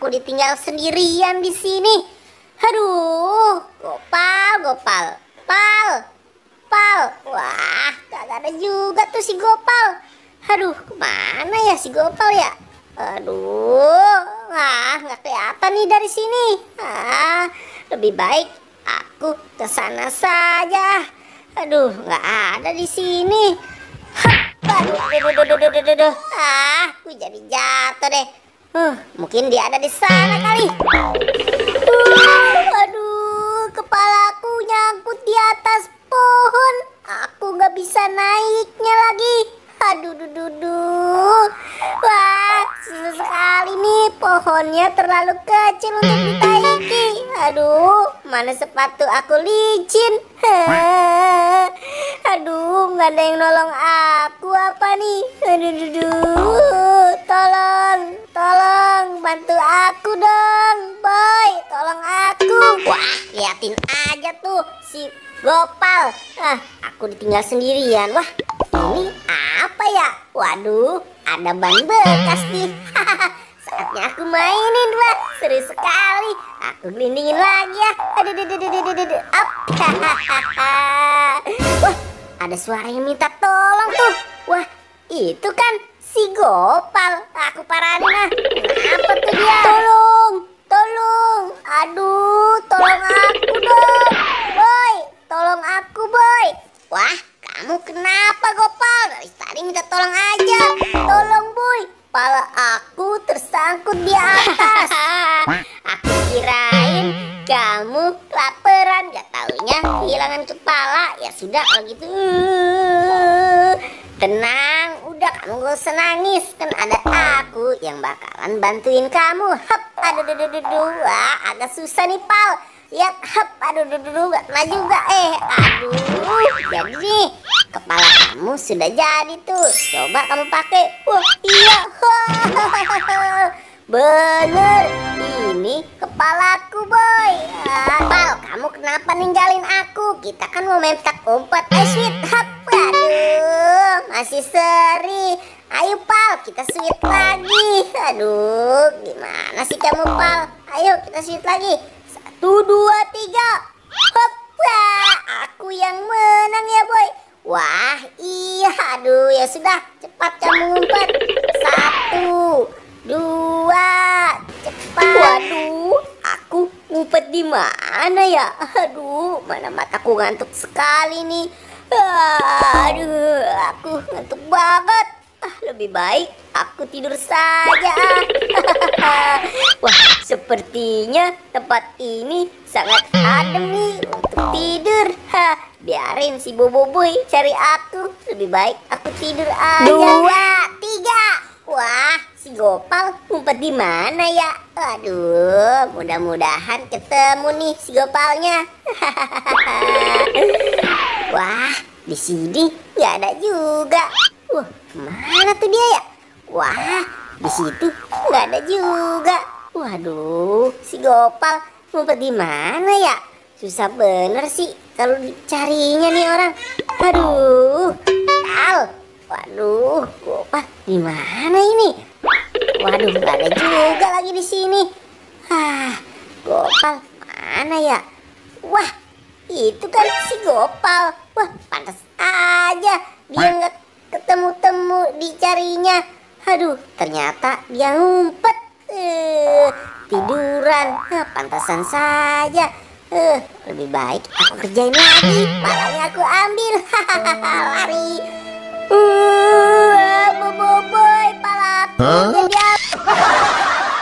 aku ditinggal sendirian di sini. Aduh, Gopal. Wah, kagak ada juga tuh si Gopal. Aduh, kemana ya si Gopal ya? Aduh, nggak kelihatan nih dari sini. Lebih baik aku ke sana saja. Aduh, nggak ada di sini. Aduh. Aku jadi jatuh deh. Mungkin dia ada di sana kali. Aduh, kepalaku nyangkut di atas pohon. Aku nggak bisa naiknya lagi. Aduh. Wah, susah sekali nih, pohonnya terlalu kecil untuk ditaiki. Aduh, mana sepatu aku licin. Aduh, nggak ada yang nolong aku apa nih. Aduh, tolong bantu aku dong, boy, tolong aku. Wah, liatin aja tuh si Gopal. Aku ditinggal sendirian. Wah, ini apa ya? Waduh, ada ban bekas nih. Saatnya aku mainin. Wah, seru sekali. Aku gelindingin lagi ya. Aduh. Wah, ada suara yang minta tolong tuh. Wah, itu kan si Gopal. Aku paranin. Apa tuh dia? Tolong. Aduh, tolong aku dong, boy. Tolong aku, boy. Wah, kamu kenapa, Gopal? Dari tadi minta tolong aja. Tolong, boy. Kepala aku tersangkut di atas. Aku kirain kamu kelaparan, gak taunya kehilangan kepala. Ya sudah kalau gitu. Tenang, udah kamu gak usah nangis. Kan ada aku yang bakalan bantuin kamu. Aduh. Wah, agak susah nih, Pal. Lihat, aduh, gak kena juga. Aduh, jadi nih, kepala kamu sudah jadi tuh. Coba kamu pakai. Wah, iya. Bener, ini kepalaku, boy. Pal, kamu kenapa ninggalin aku? Kita kan mau main petak umpet. Sweet. Aduh, masih seri. Ayo, Pal, kita sweet lagi. Aduh, gimana sih kamu, Pal? Ayo, kita sweet lagi. 1, 2, 3. Aku yang menang ya, boy. Wah, iya. Aduh, ya sudah, cepat kamu ngumpet. 1, 2, cepat. Waduh, aku ngumpet di mana ya? Aduh, mana mataku ngantuk sekali nih. Aduh, aku ngantuk banget. Lebih baik aku tidur saja. Wah, sepertinya tempat ini sangat adem nih untuk tidur. Biarin si Boboiboy cari aku. Lebih baik aku tidur aja. 2, 3. Wah, si Gopal ngumpet di mana ya? Aduh, mudah-mudahan ketemu nih si Gopalnya. Wah, di sini nggak ada juga. Wah, kemana tuh dia ya? Wah, di situ nggak ada juga. Waduh, si Gopal ngumpet di mana ya? Susah bener sih kalau dicarinya nih orang. Aduh, waduh, Gopal di mana ini? Waduh, nggak ada juga lagi di sini. Gopal mana ya? Wah, itu kan si Gopal. Wah, pantas aja dia nggak ketemu-temu dicarinya. Aduh, ternyata dia ngumpet tiduran. Pantasan saja. Lebih baik aku kerjain lagi. Palanya aku ambil. Lari. Boboiboy, palaku jadi